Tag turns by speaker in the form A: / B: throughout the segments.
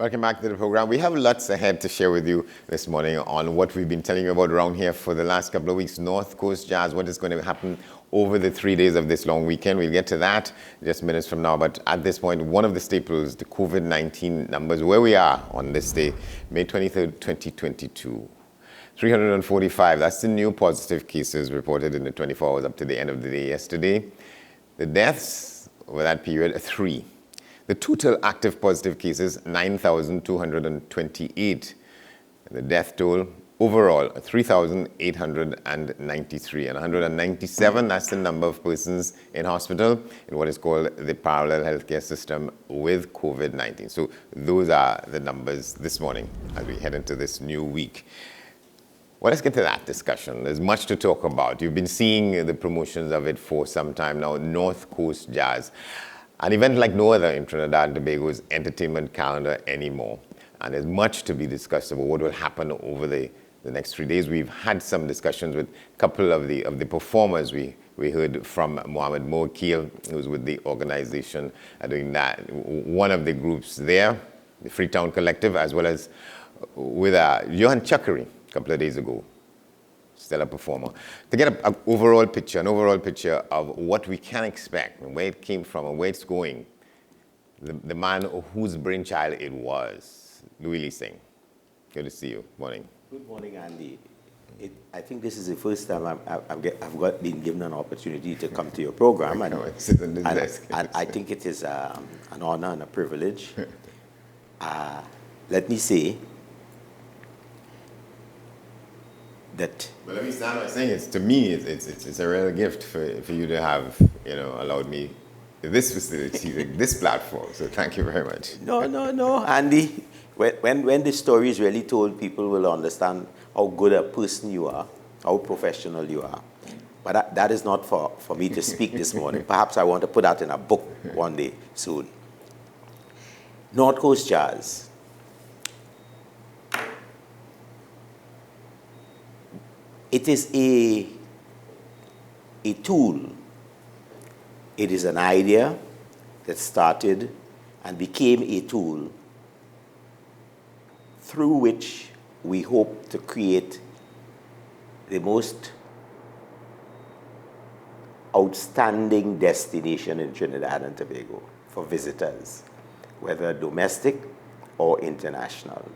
A: Welcome back to the program. We have lots ahead to share with you this morning on what we've been telling you about around here for the last couple of weeks. North Coast Jazz, what is going to happen over the 3 days of this long weekend. We'll get to that just minutes from now. But at this point, one of the staples, the COVID-19 numbers, where we are on this day, May 23rd, 2022. 345, that's the new positive cases reported in the 24 hours up to the end of the day yesterday. The deaths over that period, 3. The total active positive cases, 9,228. The death toll overall, 3,893. And 197, that's the number of persons in hospital in what is called the parallel healthcare system with COVID-19. So those are the numbers this morning as we head into this new week. Well, let's get to that discussion. There's much to talk about. You've been seeing the promotions of it for some time now, North Coast Jazz. An event like no other in Trinidad and Tobago's entertainment calendar anymore. And there's much to be discussed about what will happen over the next 3 days. We've had some discussions with a couple of the performers. We heard from Mohammed Moakil, who's with the organization doing that. One of the groups there, the Freetown Collective, as well as with Johan Chakri a couple of days ago. Stellar performer. To get an overall picture of what we can expect and where it came from and where it's going, the man whose brainchild it was, Louis Lee Singh. Good to see you. Morning.
B: Good morning, Andy. I think this is the first time I've been given an opportunity to come to your program. And I think it is an honor and a privilege. Let me say that.
A: Well, let me start by saying to me, it's a real gift for you to have, allowed me this facility, this platform. So thank you very much.
B: No, Andy. When the story is really told, people will understand how good a person you are, how professional you are. But that is not for me to speak this morning. Perhaps I want to put that in a book one day soon. North Coast Jazz. It is a tool. It is an idea that started and became a tool through which we hope to create the most outstanding destination in Trinidad and Tobago for visitors, whether domestic or international.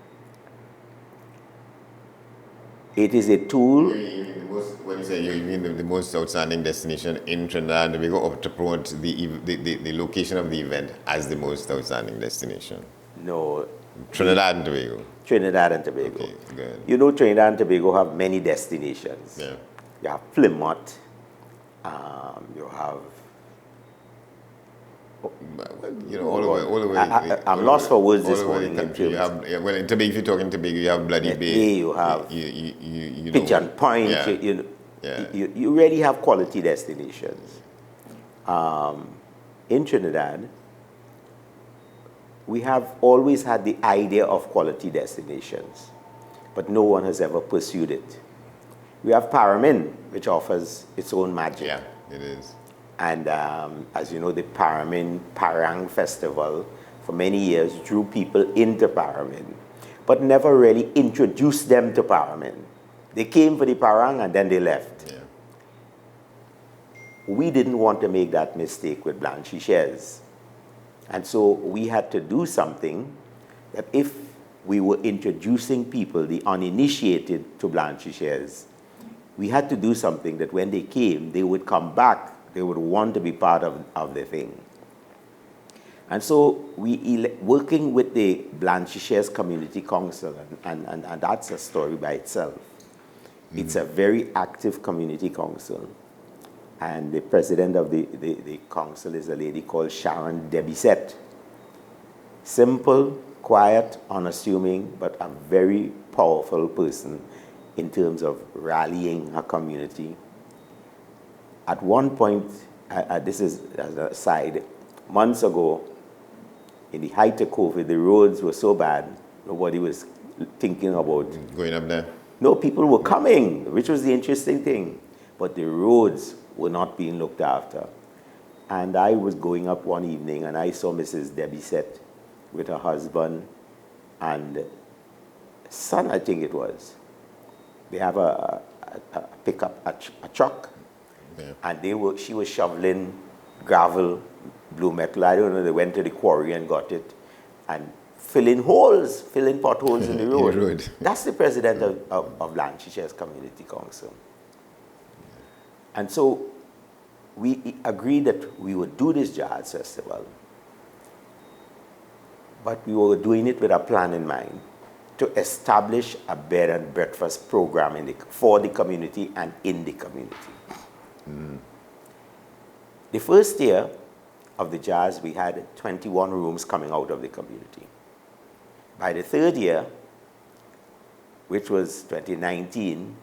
B: It is a tool.
A: When you say you mean the most outstanding destination in Trinidad and Tobago, or to promote the location of the event as the most outstanding destination?
B: No.
A: Trinidad and Tobago.
B: Trinidad and Tobago.
A: Okay, good.
B: You know, Trinidad and Tobago have many destinations.
A: Yeah.
B: You have Plymouth. You have.
A: All the way.
B: I'm lost for words this morning.
A: In Tobago, if you're talking Tobago, you have Bloody Bay.
B: You have Pigeon Point.
A: Yeah.
B: You really have quality destinations. In Trinidad, we have always had the idea of quality destinations, but no one has ever pursued it. We have Paramin, which offers its own magic.
A: Yeah, it is.
B: And as you know, the Paramin Parang Festival for many years drew people into Paramin, but never really introduced them to Paramin. They came for the Parang and then they left.
A: Yeah.
B: We didn't want to make that mistake with Blanchisseuse. And so we had to do something that if we were introducing people, the uninitiated, to Blanchisseuse, we had to do something that when they came, they would come back. They would want to be part of the thing. And so working with the Blanchisseuse Community Council, and that's a story by itself. It's a very active community council. And the president of the council is a lady called Sharon Debisette. Simple, quiet, unassuming, but a very powerful person in terms of rallying her community. At one point, this is as an aside, months ago, in the height of COVID, the roads were so bad, nobody was thinking about
A: going up there.
B: No, people were coming, which was the interesting thing, but the roads were not being looked after. And I was going up one evening, and I saw Mrs. Debisette with her husband and son, I think it was, they have a pickup, a truck,
A: Yeah.
B: and she was shoveling gravel, blue metal. I don't know, they went to the quarry and got it, and filling potholes in the road.
A: road.
B: That's the president of Blanchishare's Community Council. And so we agreed that we would do this jazz festival, but we were doing it with a plan in mind to establish a bed and breakfast program for the community and in the community. The first year of the jazz, we had 21 rooms coming out of the community. By the third year, which was 2019,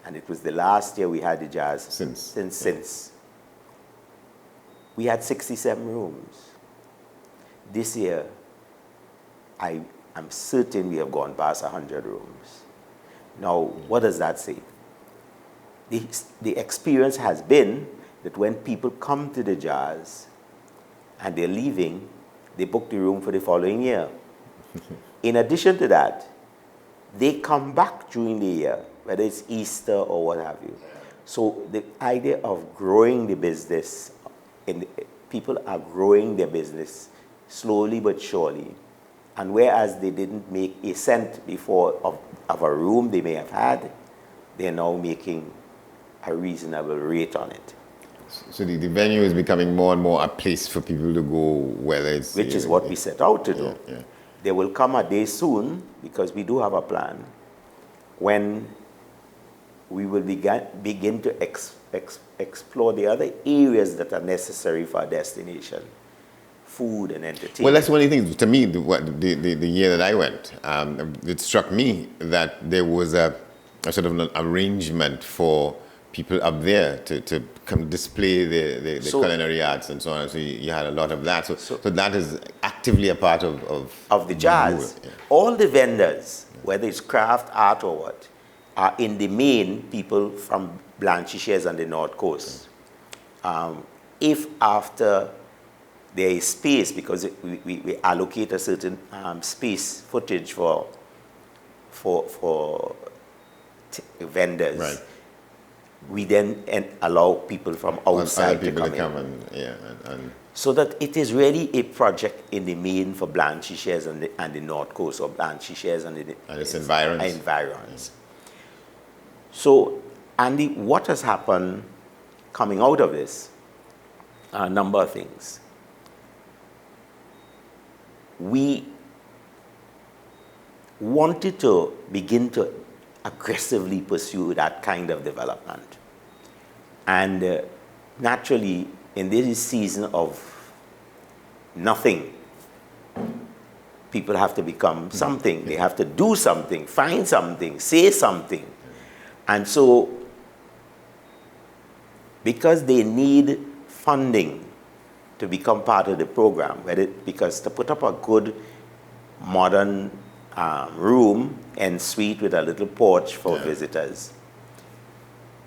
B: and it was the last year we had the jazz since we had 67 rooms. This year, I'm certain we have gone past 100 rooms. Now, what does that say? The experience has been that when people come to the jazz and they're leaving, they book the room for the following year. In addition to that, they come back during the year, whether it's Easter or what have you. So the idea of growing the business, people are growing their business slowly but surely. And whereas they didn't make a cent before of a room they may have had, they're now making a reasonable rate on it.
A: So the venue is becoming more and more a place for people to go, whether it's...
B: Which is what we set out to do.
A: Yeah.
B: There will come a day soon, because we do have a plan, when we will begin to explore the other areas that are necessary for a destination. Food and entertainment.
A: Well, that's one of the things, to me, the year that I went, it struck me that there was a sort of an arrangement for people up there to come display the culinary arts and so on. So you had a lot of that. So that is actively a part of
B: the jazz.
A: Yeah.
B: All the vendors, whether it's craft, art, or what, are in the main people from Blanchishares and the North Coast. If after there is space, because we allocate a certain space footage for vendors,
A: Right.
B: we then allow people from outside
A: Other people
B: to come in.
A: and
B: So that it is really a project in the main for Blanchishares and the North Coast, or Blanchishares and
A: its environs.
B: environs. So, Andy, what has happened coming out of this? A number of things. We wanted to begin to aggressively pursue that kind of development. And naturally, in this season of nothing, people have to become something. They have to do something, find something, say something. And so, because they need funding to become part of the program, because to put up a good modern room and suite with a little porch for visitors,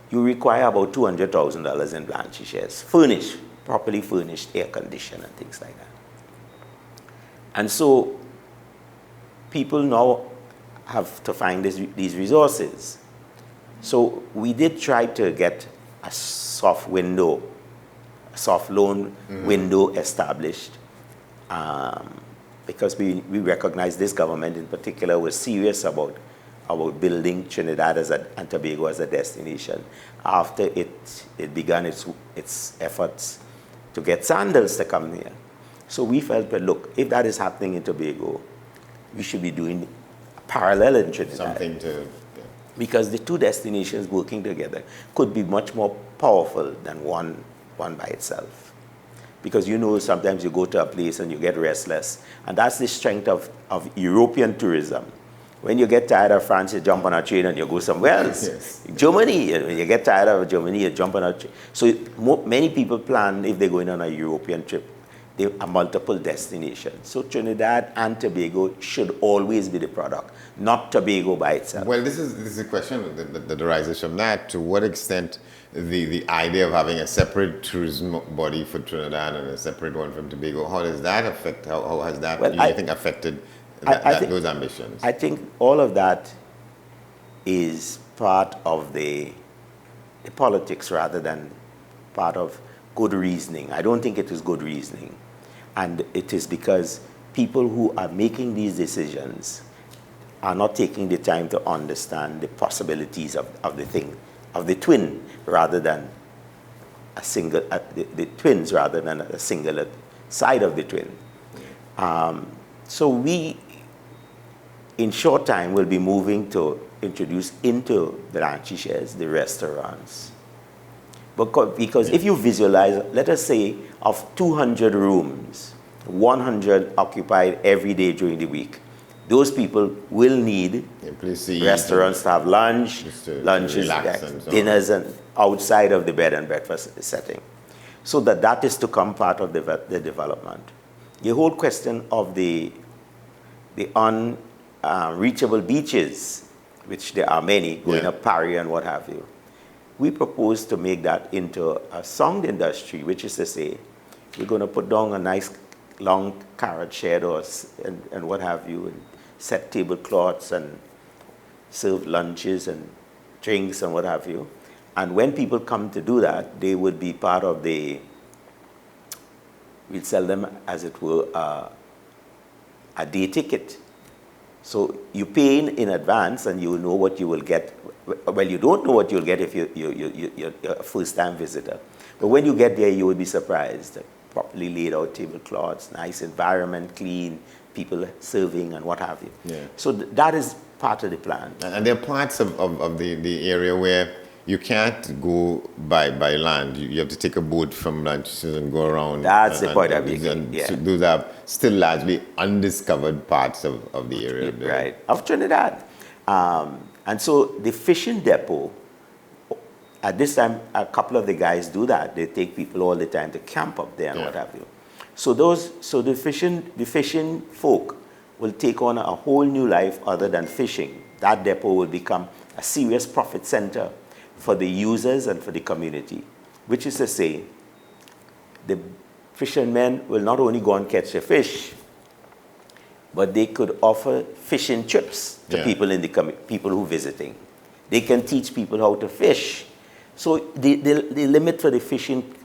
B: you require about $200,000 in Blanchishares, furnished, properly furnished, air conditioned and things like that. And so people now have to find these resources. So we did try to get a soft loan window established, because we recognize this government in particular was serious about building Trinidad and Tobago as a destination after it began its efforts to get sandals to come here. So we felt, well, look, if that is happening in Tobago, we should be doing parallel in Trinidad.
A: something to...
B: Because the two destinations working together could be much more powerful than one by itself. Because sometimes you go to a place and you get restless. And that's the strength of European tourism. When you get tired of France, you jump on a train and you go somewhere else.
A: Yes.
B: Germany, you get tired of Germany, you jump on a train. So many people plan, if they're going on a European trip, there are multiple destinations. So Trinidad and Tobago should always be the product, not Tobago by itself.
A: Well, this is a question that arises from that. To what extent the idea of having a separate tourism body for Trinidad and a separate one from Tobago, how does that affect, how has that,
B: Well,
A: you think, affected those ambitions?
B: I think all of that is part of the politics rather than part of good reasoning. I don't think it is good reasoning. And it is because people who are making these decisions are not taking the time to understand the possibilities of the thing, of the twin, rather than a single, the twins rather than a singular side of the twin. So we, in short time, will be moving to introduce into the Blanchisseries the restaurants. Because if you visualize, let us say, of 200 rooms, 100 occupied every day during the week, those people will need restaurants to have lunch, lunches, dinners, and outside of the bed and breakfast setting. So that is to come part of the development. The whole question of the unreachable beaches, which there are many, going up Parry and what have you, we propose to make that into a sound industry, which is to say, we're going to put down a nice long carrot shed and what have you, and set tablecloths and serve lunches and drinks and what have you. And when people come to do that, they would be part of we'll sell them, as it were, a day ticket. So you pay in advance and you know what you will get. Well, you don't know what you'll get if you're a first-time visitor. But when you get there, you will be surprised. Properly laid out tablecloths, nice environment, clean, people serving and what have you.
A: Yeah.
B: So that is part of the plan.
A: And there are parts of the area where you can't go by land. You have to take a boat from Blanchisseries and go around.
B: That's the point I'm making. Yeah.
A: So those are still largely undiscovered parts of the area.
B: Right, of Trinidad. And so the fishing depot, at this time, a couple of the guys do that. They take people all the time to camp up there and what have you. So the fishing folk will take on a whole new life other than fishing. That depot will become a serious profit center for the users and for the community, which is to say, the fishermen will not only go and catch the fish, but they could offer fishing trips to people in the people who are visiting. They can teach people how to fish. So the limit for the fishing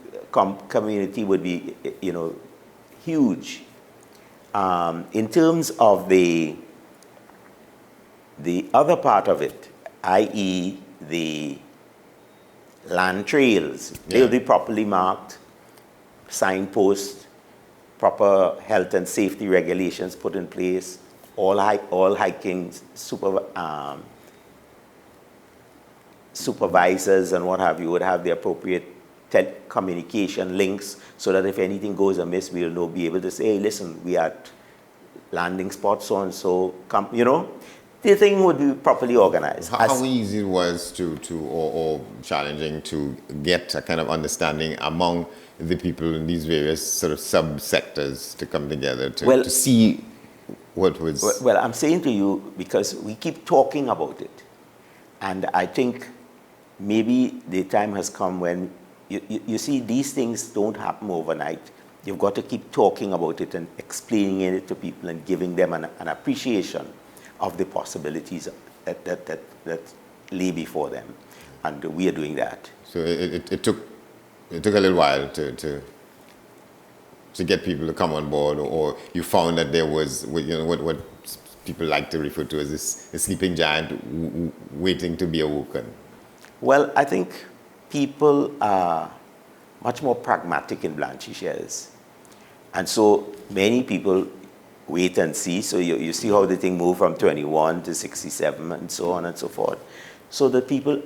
B: community would be, huge. In terms of the other part of it, i.e. the land trails, they'll be properly marked, signposts, proper health and safety regulations put in place, all hiking supervisors and what have you would have the appropriate communication links so that if anything goes amiss, we'll be able to say, hey, listen, we are at landing spot so-and-so, come, the thing would be properly organized.
A: How easy it was or challenging to get a kind of understanding among the people in these various sort of sub-sectors to come together to see what was...
B: Well, I'm saying to you because we keep talking about it. And I think maybe the time has come when, you see, these things don't happen overnight. You've got to keep talking about it and explaining it to people and giving them an appreciation of the possibilities that lay before them. And we are doing that.
A: So it took a little while to get people to come on board, or you found that there was, what people like to refer to as a sleeping giant waiting to be awoken?
B: Well, I think people are much more pragmatic in Blanchisseries. And so many people wait and see. So you see how the thing moved from 21 to 67 and so on and so forth. So the people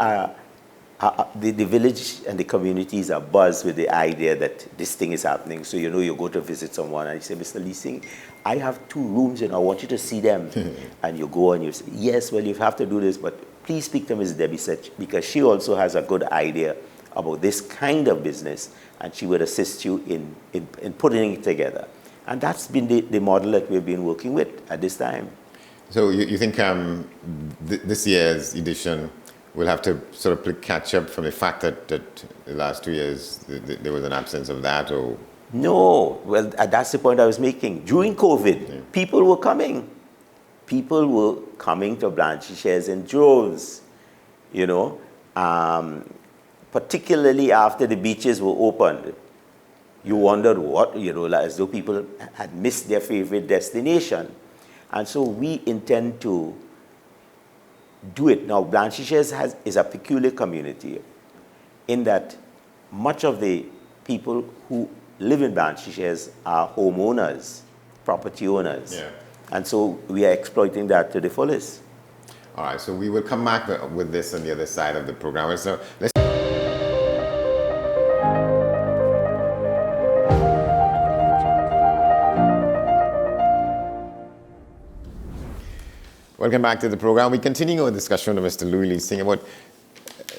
B: the village and the communities are buzzed with the idea that this thing is happening. So you go to visit someone and you say, Mr. Leasing, I have 2 rooms and I want you to see them. And you go and you say, yes, well, you have to do this, but please speak to Ms. Debbie Sech because she also has a good idea about this kind of business and she would assist you in putting it together. And that's been the model that we've been working with at this time.
A: So you think this year's edition will have to sort of catch up from the fact that the last 2 years there was an absence of that, or?
B: No, well, that's the point I was making. During COVID, people were coming. people were coming to Blanchisseuse in droves, you know, particularly after the beaches were opened. You wondered what, you know, like as though people had missed their favorite destination. And so we intend to do it. Now, Blanchisseuse is a peculiar community in that much of the people who live in Blanchisseuse are homeowners, property owners.
A: Yeah.
B: And so we are exploiting that to the fullest.
A: All right, so we will come back with this on the other side of the program. So let's Welcome back to the program. We continue our discussion with Mr. Louis Lee Singh about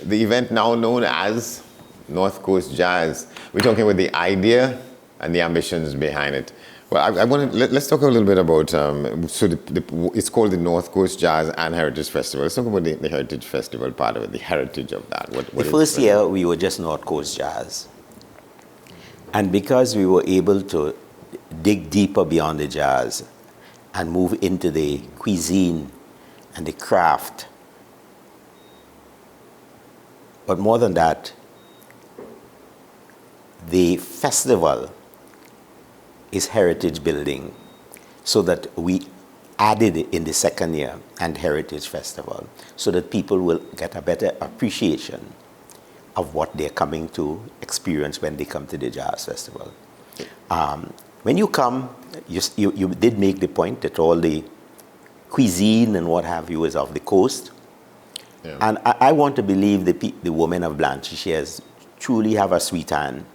A: the event now known as North Coast Jazz. We're talking about the idea and the ambitions behind it. Well, I want to let's talk a little bit about. It's called the North Coast Jazz and Heritage Festival. Let's talk about the Heritage Festival part of it, the heritage of that.
B: The first year we were just North Coast Jazz, and because we were able to dig deeper beyond the jazz and move into the cuisine and the craft, but more than that, the festival is heritage building, so that we added it in the second year and Heritage Festival, so that people will get a better appreciation of what they're coming to experience when they come to the Jazz Festival. When you come, you did make the point that all the cuisine and what have you is of the coast.
A: Yeah.
B: And I want to believe the women of Blanchisseuse truly have a sweet hand,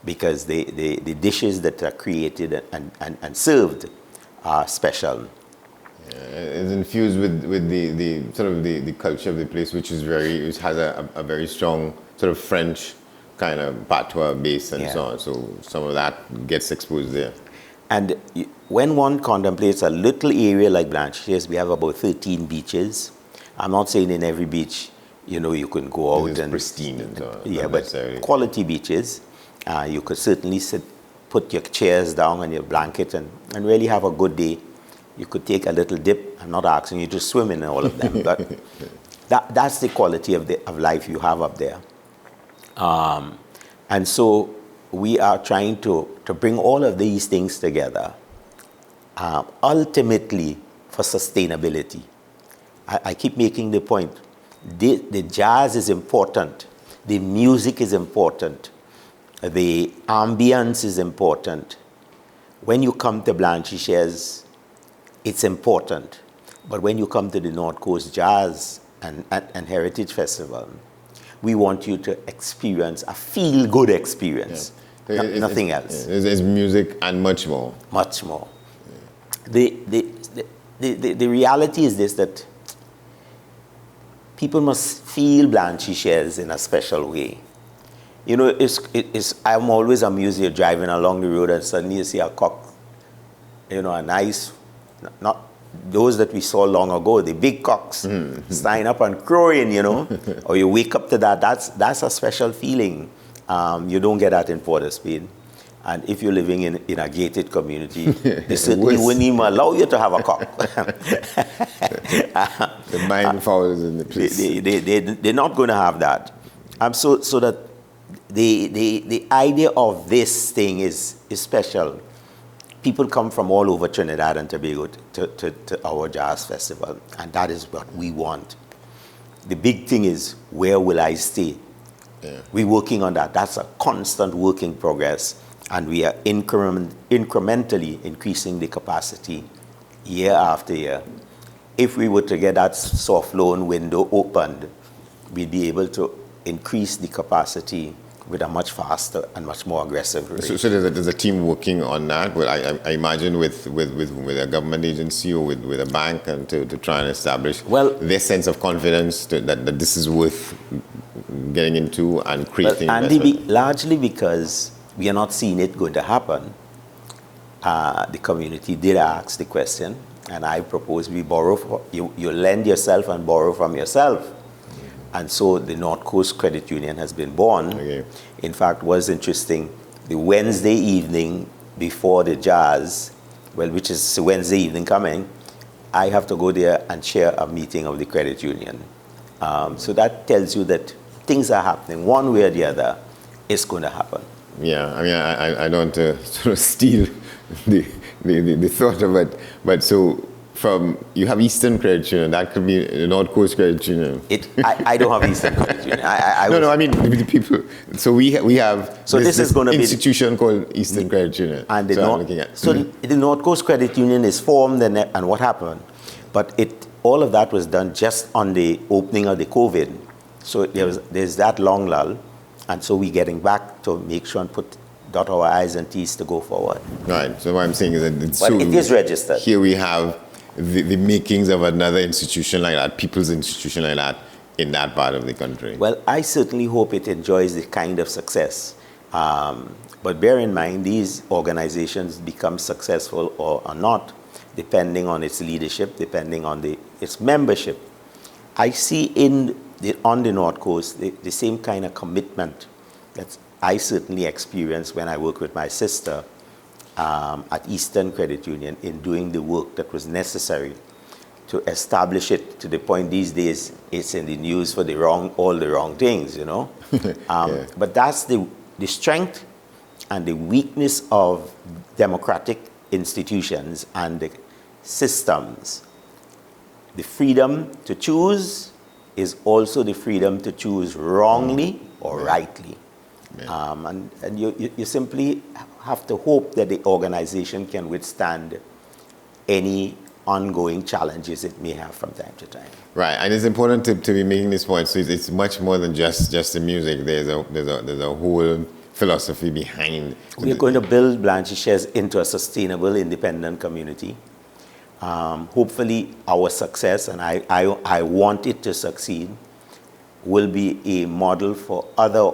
B: because the dishes that are created and served are special.
A: Yeah, it's infused with the sort of the culture of the place, which has a very strong sort of French kind of patois base and so on. So some of that gets exposed there.
B: And when one contemplates a little area like Blanchisseuse, we have about 13 beaches. I'm not saying in every beach, you know, you can go out and
A: pristine and so on.
B: Yeah, but quality beaches. You could certainly put your chairs down and your blanket and really have a good day. You could take a little dip. I'm not asking you to swim in all of them, but that's the quality of life you have up there. And so we are trying to bring all of these things together, ultimately for sustainability. I keep making the point. The jazz is important. The music is important. The ambience is important. When you come to Blanchisseuse, it's important. But when you come to the North Coast Jazz and Heritage Festival, we want you to experience a feel-good experience. Yeah. Nothing else.
A: There's music and much more.
B: Much more. Yeah. The reality is this, that people must feel Blanchisseuse in a special way. You know, I'm always amused. You're driving along the road and suddenly you see a cock, you know, a nice, not those that we saw long ago, the big cocks, standing up and crowing, you know, or you wake up to that. That's a special feeling. You don't get that in Port of Spain. And if you're living in a gated community, they certainly wouldn't even allow you to have a cock.
A: The mind fouls in the place.
B: They're not going to have that. So that the idea of this thing is special. People come from all over Trinidad and Tobago to our jazz festival, and that is what we want. The big thing is, where will I stay? Yeah. We're working on that. That's a constant work in progress, and we are incrementally increasing the capacity year after year. If we were to get that soft loan window opened, we'd be able to increase the capacity with a much faster and much more aggressive rate.
A: So there's a team working on that. Well, I imagine with a government agency or with a bank, and to try and establish their sense of confidence that this is worth getting into and creating investment.
B: Largely because we are not seeing it going to happen. The community did ask the question, and I propose we borrow. You lend yourself and borrow from yourself. And so the North Coast Credit Union has been born. Okay. In fact, what's interesting, the Wednesday evening before the jazz, which is Wednesday evening coming, I have to go there and chair a meeting of the credit union. So that tells you that things are happening one way or the other. It's going to happen.
A: Yeah, I mean, I don't want to sort of steal the thought of it, but so you have Eastern Credit Union, that could be the North Coast Credit Union.
B: I don't have Eastern Credit Union.
A: I mean the people. So we have
B: this is going to be
A: institution called Eastern Credit Union.
B: And the
A: the
B: North Coast Credit Union is formed, and what happened? But all of that was done just on the opening of the COVID. So there's that long lull, and so we're getting back to make sure and dot our I's and T's to go forward.
A: Right. So what I'm saying is that
B: it is registered.
A: Here we have the makings of another institution like that, people's institution like that, in that part of the country.
B: Well, I certainly hope it enjoys the kind of success. But bear in mind, these organizations become successful or not, depending on its leadership, depending on its membership. I see on the North Coast the same kind of commitment that I certainly experienced when I worked with my sister at Eastern Credit Union in doing the work that was necessary to establish it to the point these days it's in the news for all the wrong things, you know.
A: Yeah.
B: But that's the strength and the weakness of democratic institutions and the systems. The freedom to choose is also the freedom to choose wrongly or rightly.
A: Yeah.
B: And you simply have to hope that the organization can withstand any ongoing challenges it may have from time to time.
A: Right, and it's important to be making this point. So it's much more than just the music. There's a whole philosophy behind.
B: We are going to build Blanchisseuse into a sustainable, independent community. Hopefully, our success, and I want it to succeed, will be a model for other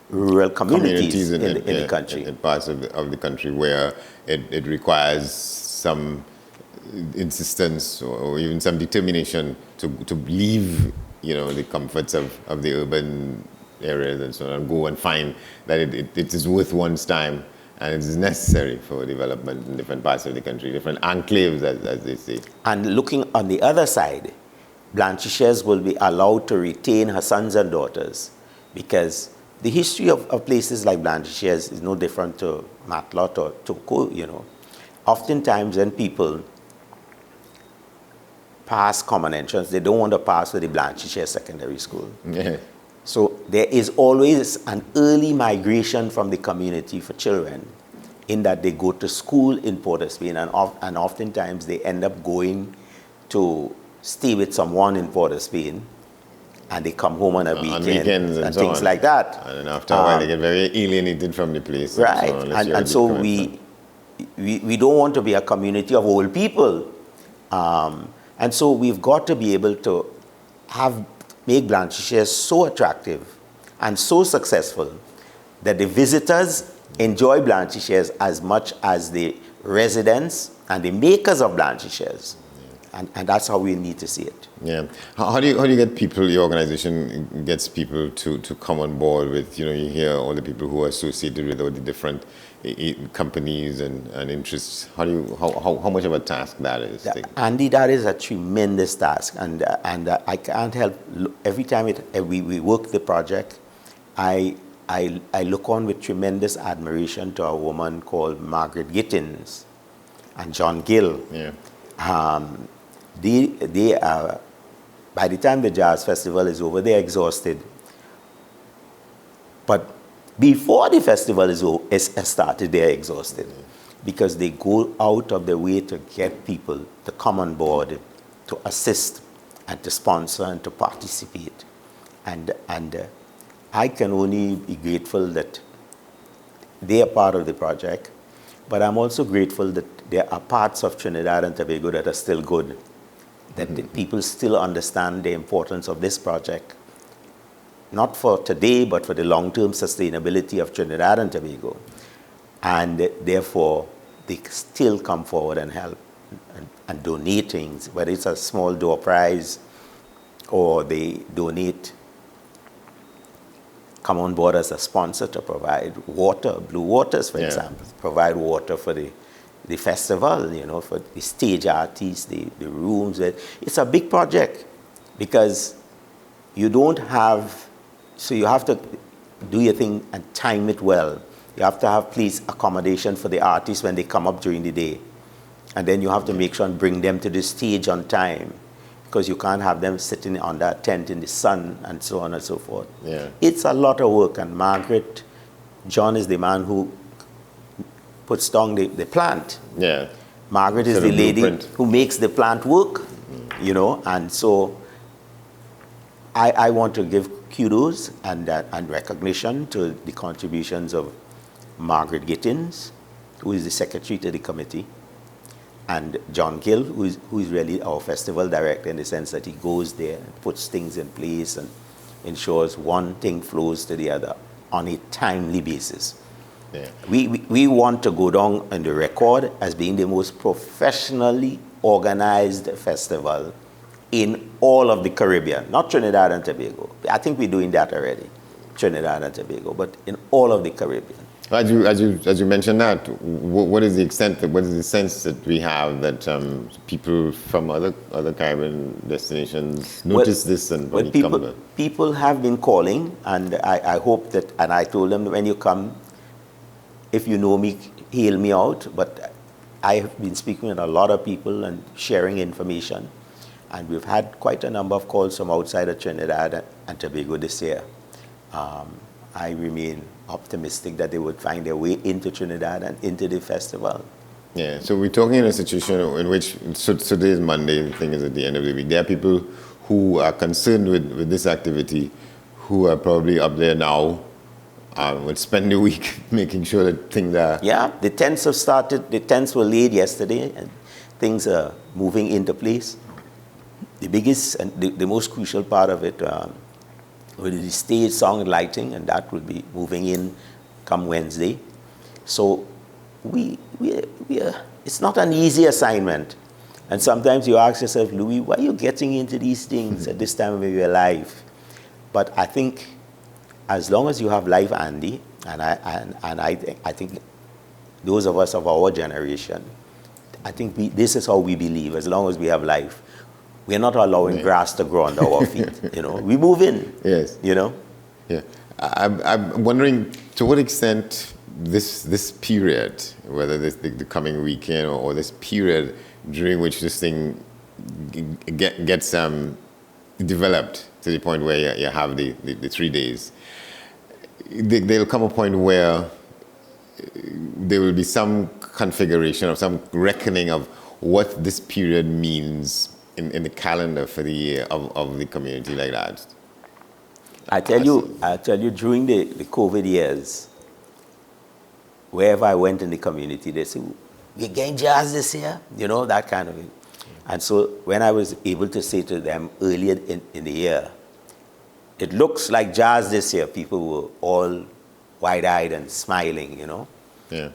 B: rural communities in the country.
A: In parts of the country where it requires some insistence or even some determination to leave, the comforts of the urban areas and so on, and go and find that it is worth one's time and it is necessary for development in different parts of the country, different enclaves, as they say.
B: And looking on the other side, Blanchisseuse will be allowed to retain her sons and daughters, because the history of places like Blanchisseuse is no different to Matlot or Toko, Oftentimes when people pass common entrance, they don't want to pass to the Blanchisseuse Secondary School.
A: Yeah.
B: So there is always an early migration from the community for children, in that they go to school in Port of Spain, and oftentimes they end up going to stay with someone in Port of Spain, and they come home on a weekend,
A: on weekends and so
B: things
A: on.
B: Like that.
A: And then after a while, they get very alienated from the place.
B: Right,
A: and so
B: we don't want to be a community of old people. And so we've got to be able to make Blanchisseuse so attractive and so successful that the visitors enjoy Blanchisseuse as much as the residents and the makers of Blanchisseuse. And that's how we need to see it.
A: Yeah. How do you get people, your organization gets people to come on board with, you hear all the people who are associated with all the different companies and interests. How much of a task that is?
B: Andy, that is a tremendous task. And I can't help, every time we work the project, I look on with tremendous admiration to a woman called Margaret Gittins and John Gill.
A: Yeah.
B: They are, by the time the Jazz Festival is over, they're exhausted. But before the festival is started, they're exhausted, because they go out of their way to get people to come on board, to assist and to sponsor and to participate. And I can only be grateful that they are part of the project, but I'm also grateful that there are parts of Trinidad and Tobago that are still good, that the people still understand the importance of this project, not for today, but for the long-term sustainability of Trinidad and Tobago. And therefore, they still come forward and help and donate things, whether it's a small door prize or they come on board as a sponsor to provide water, Blue Waters, for example, provide water for the the festival, for the stage artists, the rooms. It's a big project because you don't have, so you have to do your thing and time it well. You have to have place accommodation for the artists when they come up during the day. And then you have to make sure and bring them to the stage on time, because you can't have them sitting on that tent in the sun and so on and so forth.
A: Yeah.
B: It's a lot of work, and John is the man who puts down the plant.
A: Yeah.
B: Margaret is
A: Sort
B: the
A: of
B: lady
A: blueprint.
B: who makes the plant work, and so I want to give kudos and recognition to the contributions of Margaret Gittins, who is the secretary to the committee, and John Gill, who is really our festival director, in the sense that he goes there and puts things in place and ensures one thing flows to the other on a timely basis.
A: Yeah.
B: We want to go down on the record as being the most professionally organized festival in all of the Caribbean, not Trinidad and Tobago. I think we're doing that already, Trinidad and Tobago, but in all of the Caribbean.
A: As you mentioned that, what is the extent, what is the sense that we have that people from other Caribbean destinations notice this and when you come?
B: People have been calling, and I hope that, and I told them, when you come, if you know me, hail me out. But I have been speaking with a lot of people and sharing information, and we've had quite a number of calls from outside of Trinidad and Tobago this year. I remain optimistic that they would find their way into Trinidad and into the festival.
A: Yeah, so we're talking in a situation in which, so today is Monday, the thing is at the end of the week. There are people who are concerned with this activity, who are probably up there now, would spend the week making sure that things are...
B: Yeah, the tents have started, the tents were laid yesterday, and things are moving into place. The biggest and the most crucial part of it will be the stage, song, and lighting, and that will be moving in come Wednesday. So we it's not an easy assignment. And sometimes you ask yourself, Louis, why are you getting into these things at this time of your life? But I think as long as you have life, Andy, and I think those of us of our generation, I think this is how we believe. As long as we have life, we're not allowing grass to grow under our feet. We move in.
A: Yes. Yeah. I'm wondering to what extent this period, whether this the coming weekend or this period during which this thing gets developed to the point where you have the 3 days, there'll come a point where there will be some configuration or some reckoning of what this period means in the calendar for the year of the community like that.
B: I tell you, during the COVID years, wherever I went in the community, they say, "We're getting jazz this year," that kind of thing. And so when I was able to say to them earlier in the year, it looks like jazz this year, people were all wide-eyed and smiling,
A: Yeah.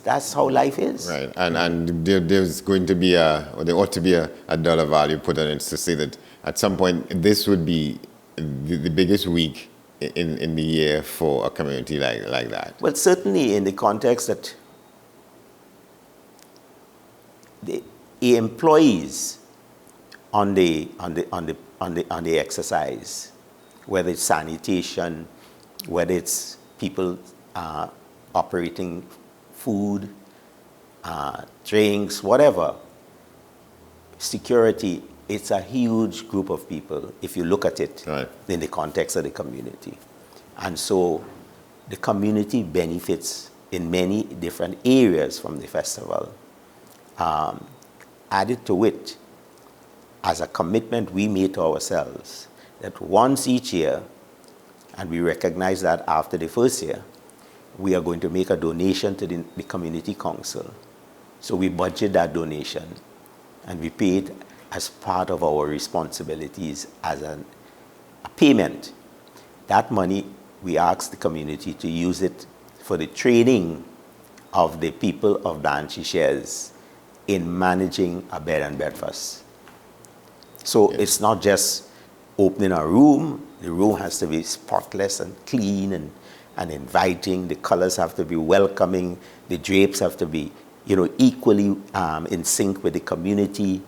B: That's how life is.
A: Right, and there's going to be there ought to be a dollar value put on it to say that at some point this would be the biggest week in the year for a community like that.
B: Well, certainly in the context that the employees on the exercise, whether it's sanitation, whether it's people operating food, drinks, whatever, security, it's a huge group of people if you look at it in the context of the community. And so the community benefits in many different areas from the festival. Added to it, as a commitment we made to ourselves, that once each year, and we recognize that after the first year, we are going to make a donation to the community council. So we budget that donation and we pay it as part of our responsibilities as a payment. That money, we ask the community to use it for the training of the people of Blanchisseuse in managing a bed and breakfast. So it's not just opening a room. The room has to be spotless and clean and inviting. The colors have to be welcoming. The drapes have to be equally in sync with the community,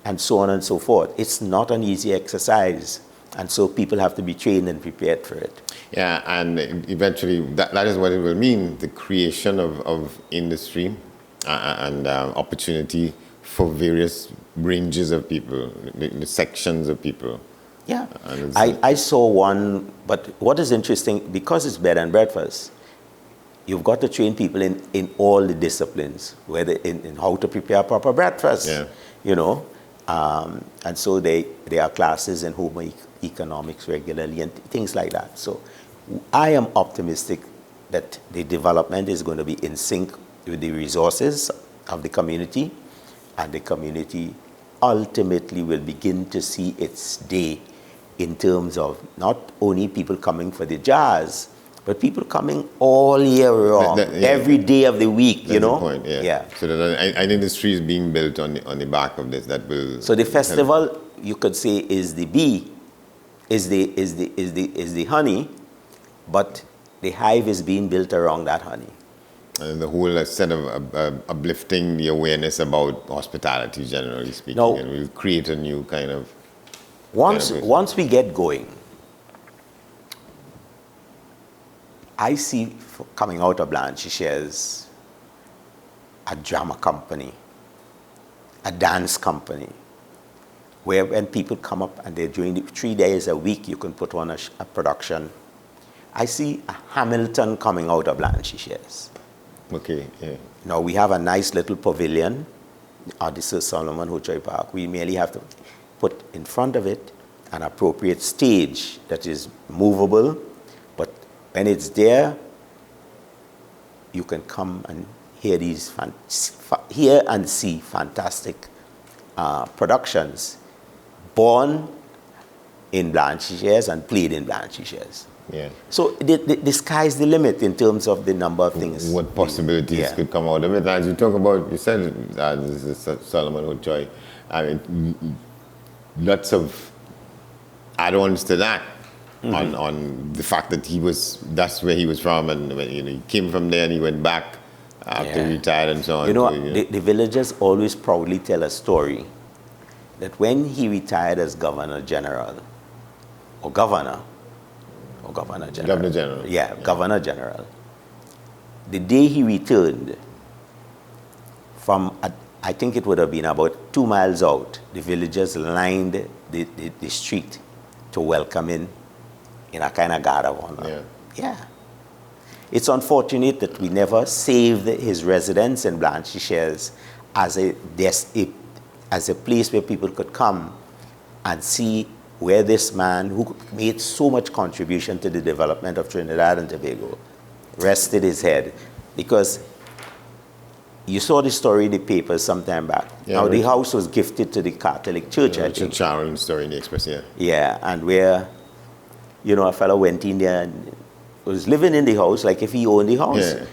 B: and so on and so forth. It's not an easy exercise, and so people have to be trained and prepared for it.
A: Yeah, and eventually that is what it will mean, the creation of industry and opportunity for various ranges of people, the sections of people.
B: Yeah, I saw one, but what is interesting, because it's bed and breakfast, you've got to train people in all the disciplines, whether in how to prepare proper breakfast, and so there are classes in home economics regularly and things like that. So I am optimistic that the development is going to be in sync with the resources of the community, and the community ultimately will begin to see its day in terms of not only people coming for the jazz, but people coming all year round, every day of the week,
A: That's the point, yeah. So that an industry is being built on the back of this that will.
B: So the festival, you could say, is the bee, is the honey, but the hive is being built around that honey.
A: And the whole set of uplifting the awareness about hospitality, generally speaking,
B: now,
A: and we'll create a new kind of.
B: Once we get going, I see coming out of Blanchisseuse a drama company, a dance company, where when people come up and they're doing 3 days a week, you can put on a production. I see a Hamilton coming out of Blanchisseuse.
A: Okay, yeah.
B: Now we have a nice little pavilion at the Sir Solomon Hochoy Park. We merely have to put in front of it an appropriate stage that is movable, but when it's there, you can come and hear and see fantastic productions born in Blanchisseuse and played in Blanchisseuse.
A: Yeah.
B: So the sky's the limit in terms of the number of things.
A: What possibilities could come out of it? As you talk about, you said this is Solomon Hochoy. I mean, lots of add-ons to that on the fact that that's where he was from, and when, he came from there and he went back after he retired and so on.
B: The villagers always proudly tell a story that when he retired as Governor General, Governor General. Yeah, Governor General. The day he returned from, I think it would have been about 2 miles out, the villagers lined the street to welcome him in a kind of guard of honor. Yeah. It's unfortunate that we never saved his residence in Blanchisseuse as a place where people could come and see where this man, who made so much contribution to the development of Trinidad and Tobago, rested his head. Because you saw the story in the papers some time back. Now, the house was gifted to the Catholic Church, I think.
A: Richard Sharon story in the Express,
B: Yeah, and where, a fellow went in there and was living in the house like if he owned the house.
A: Yeah.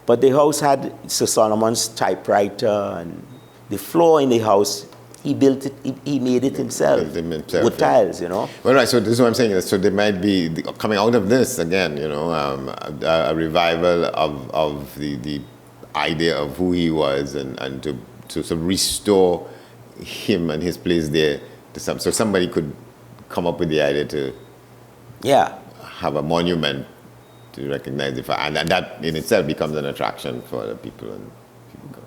B: But the house had Sir Solomon's typewriter, and the floor in the house, he built it, he made it himself with tiles, Well,
A: right, so this is what I'm saying. So there might be, coming out of this, again, a revival of the idea of who he was, and to sort of restore him and his place there to so somebody could come up with the idea to have a monument to recognize the fact, and that in itself becomes an attraction for the people. And people go.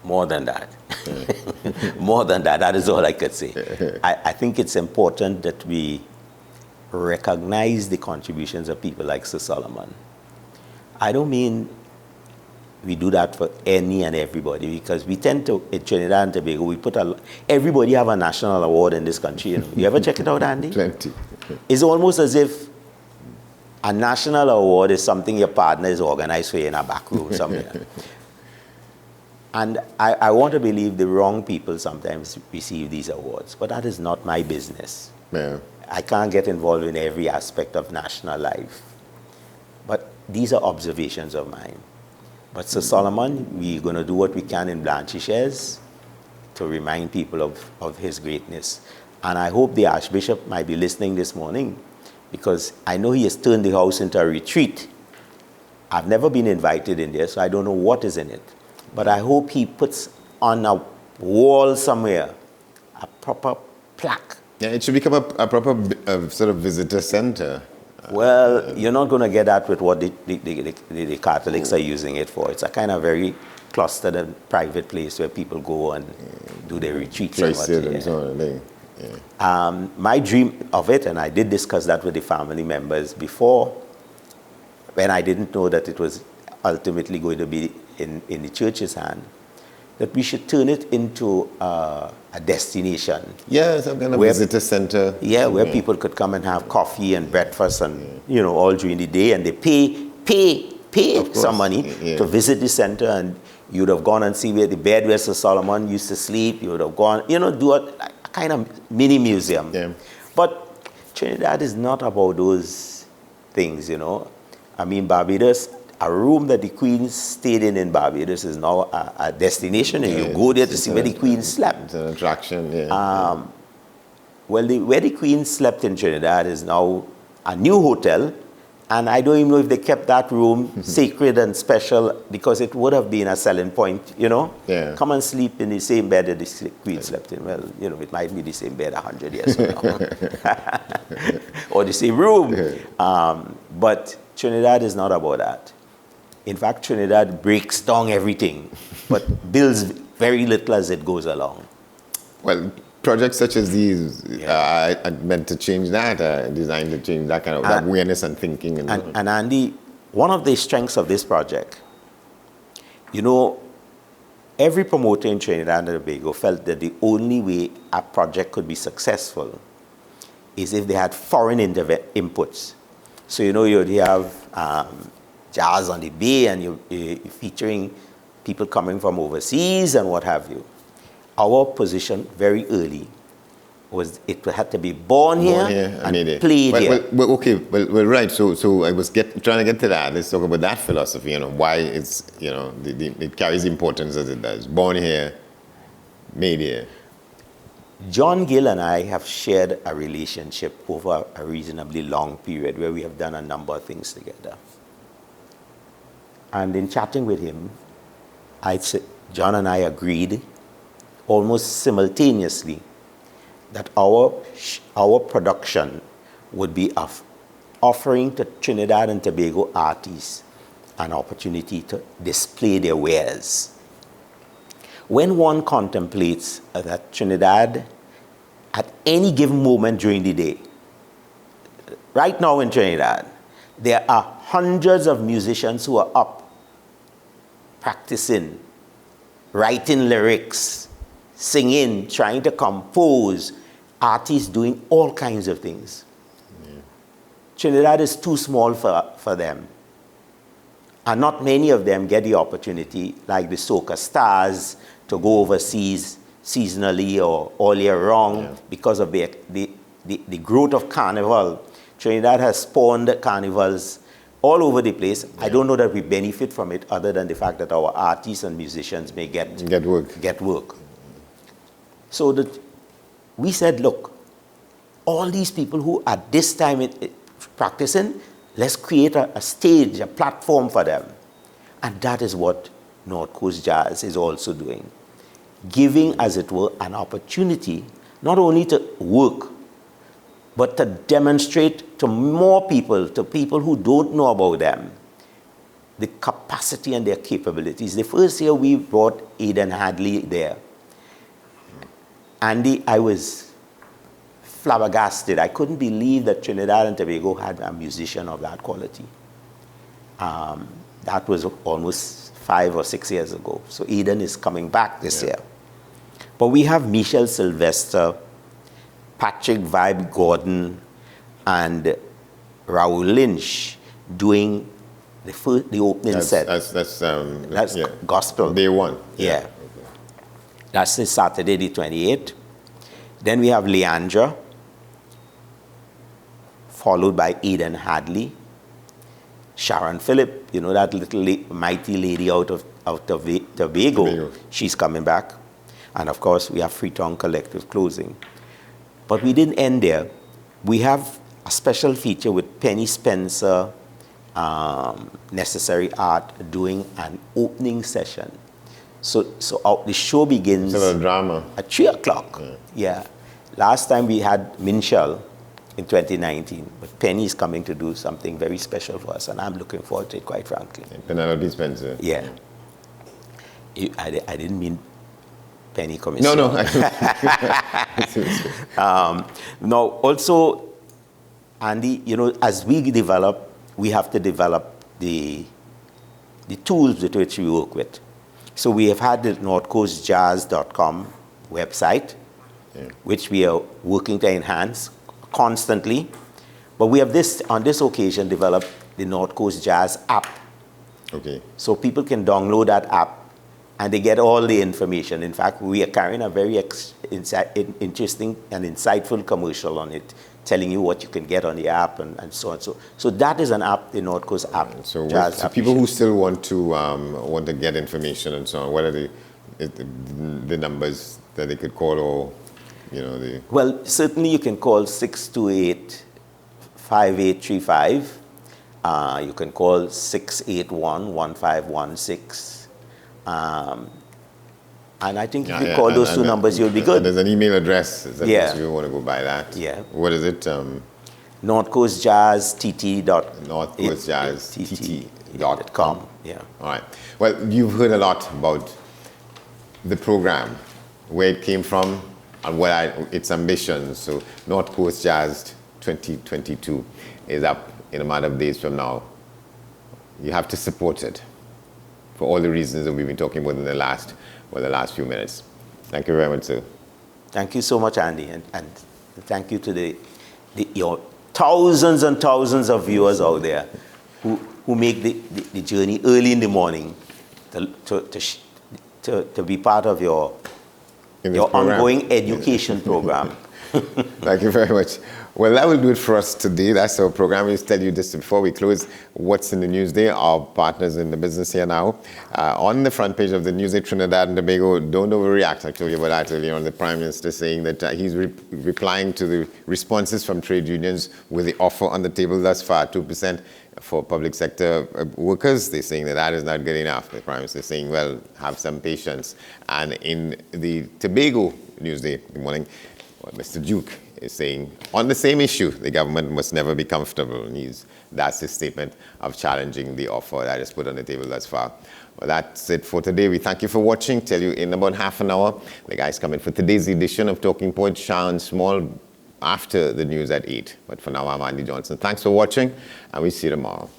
B: More than that. More than that, that is all I could say. I think it's important that we recognize the contributions of people like Sir Solomon. I don't mean we do that for any and everybody, because we tend to, in Trinidad and Tobago, everybody have a national award in this country. You ever check it out, Andy?
A: Plenty.
B: It's almost as if a national award is something your partner is organized for you in a back room somewhere. And I want to believe the wrong people sometimes receive these awards, but that is not my business.
A: Yeah.
B: I can't get involved in every aspect of national life. But these are observations of mine. But Sir Solomon, we're going to do what we can in Blanchisseuse to remind people of his greatness. And I hope the Archbishop might be listening this morning, because I know he has turned the house into a retreat. I've never been invited in there, so I don't know what is in it. but I hope he puts on a wall somewhere a proper plaque.
A: Yeah, it should become a proper sort of visitor center.
B: Well, you're not going to get that with what the Catholics are using it for. It's a kind of very clustered and private place where people go and do their retreats.
A: And so on. Yeah.
B: My dream of it, and I did discuss that with the family members before, when I didn't know that it was ultimately going to be in the church's hand, that we should turn it into a destination.
A: Yeah, some kind of visitor center.
B: Yeah, where people could come and have coffee and breakfast and, all during the day, and they pay some money to visit the center, and you would have gone and see where the bed where Sir Solomon used to sleep. You would have gone, do a kind of mini museum.
A: Yeah.
B: But Trinidad is not about those things, I mean, Barbados, a room that the Queen stayed in Barbados is now a destination, and you go there to see where the Queen slept.
A: It's an attraction,
B: Well, where the Queen slept in Trinidad is now a new hotel, and I don't even know if they kept that room sacred and special, because it would have been a selling point,
A: Yeah.
B: Come and sleep in the same bed that the Queen slept in. Well, it might be the same bed 100 years from now. Or the same room. But Trinidad is not about that. In fact, Trinidad breaks down everything, but builds very little as it goes along.
A: Well, projects such as these are meant to change that, designed to change that kind of that awareness and thinking.
B: And Andy, one of the strengths of this project, every promoter in Trinidad and Tobago felt that the only way a project could be successful is if they had foreign inputs. So, you have jazz on the bay, and you're featuring people coming from overseas and what have you. Our position very early was it had to be born here and played here.
A: Well, right. So I was trying to get to that. Let's talk about that philosophy. Why it's it carries importance as it does. Born here, made here.
B: John Gill and I have shared a relationship over a reasonably long period where we have done a number of things together. And in chatting with him, John and I agreed almost simultaneously that our production would be of offering to Trinidad and Tobago artists an opportunity to display their wares. When one contemplates that Trinidad, at any given moment during the day, right now in Trinidad, there are hundreds of musicians who are up practicing, writing lyrics, singing, trying to compose, artists doing all kinds of things. Yeah. Trinidad is too small for them. And not many of them get the opportunity, like the soca stars, to go overseas seasonally or all year round because of the growth of carnival. Trinidad has spawned carnivals all over the place. I don't know that we benefit from it other than the fact that our artists and musicians may get work. So that we said, look, all these people who at this time practicing, let's create a stage, a platform for them. And that is what North Coast Jazz is also doing. Giving, as it were, an opportunity not only to work, but to demonstrate to more people, to people who don't know about them, the capacity and their capabilities. The first year we brought Aidan Hadley there. Andy, I was flabbergasted. I couldn't believe that Trinidad and Tobago had a musician of that quality. That was almost 5 or 6 years ago. So Aidan is coming back this year. But we have Michelle Sylvester, Patrick Vibe Gordon, and Raoul Lynch doing the opening set. That's gospel.
A: Day one.
B: Yeah. Okay. That's the Saturday the 28th. Then we have Leandra, followed by Aidan Hadley, Sharon Phillip, that little mighty lady out of Tobago. She's coming back. And of course, we have Freetown Collective closing. But we didn't end there. We have a special feature with Penny Spencer, Necessary Art, doing an opening session. So the show begins
A: It's a little drama.
B: at 3 o'clock. Yeah. Last time we had Minshall in 2019, but Penny is coming to do something very special for us, and I'm looking forward to it, quite frankly.
A: Penelope Spencer.
B: Yeah. I didn't mean Penny coming.
A: No.
B: Now, also, Andy, as we develop, we have to develop the tools with which we work with. So we have had the northcoastjazz.com website, which we are working to enhance constantly. But we have on this occasion, developed the North Coast Jazz app.
A: Okay.
B: So people can download that app and they get all the information. In fact, we are carrying a very interesting and insightful commercial on it, telling you what you can get on the app and so on. So that is an app, the North Coast app.
A: So,
B: Jazz
A: so
B: app.
A: people who still want to get information and so on, what are the numbers that they could call, or
B: Well, certainly you can call 628-5835. You can call 681-1516. And I think if you call those two numbers, you'll be good.
A: And there's an email address. If you want to go by that.
B: Yeah.
A: What is it?
B: NorthCoastJazzTT.
A: NorthCoastJazzTT.com.
B: Yeah.
A: All right. Well, you've heard a lot about the program, where it came from, and its ambitions. So North Coast Jazz 2022 is up in a matter of days from now. You have to support it for all the reasons that we've been talking about in the last few minutes. Thank you very much, sir.
B: Thank you so much, Andy, and thank you to your thousands and thousands of viewers out there who make the journey early in the morning to be part of your ongoing education program.
A: Thank you very much. Well, that will do it for us today. That's our program. We'll tell you this before we close. What's in the news day? Our partners in the business here now. On the front page of the Newsday Trinidad and Tobago, don't overreact. I told you about that earlier on. The Prime Minister saying that he's replying to the responses from trade unions with the offer on the table thus far, 2% for public sector workers. They're saying that is not good enough. The Prime Minister is saying, well, have some patience. And in the Tobago Newsday, good morning, Mr. Duke is saying, on the same issue, the government must never be comfortable. And that's his statement of challenging the offer that is put on the table thus far. Well, that's it for today. We thank you for watching. Tell you in about half an hour, the guys come in for today's edition of Talking Point, Sean Small, after the news at 8. But for now, I'm Andy Johnson. Thanks for watching, and we'll see you tomorrow.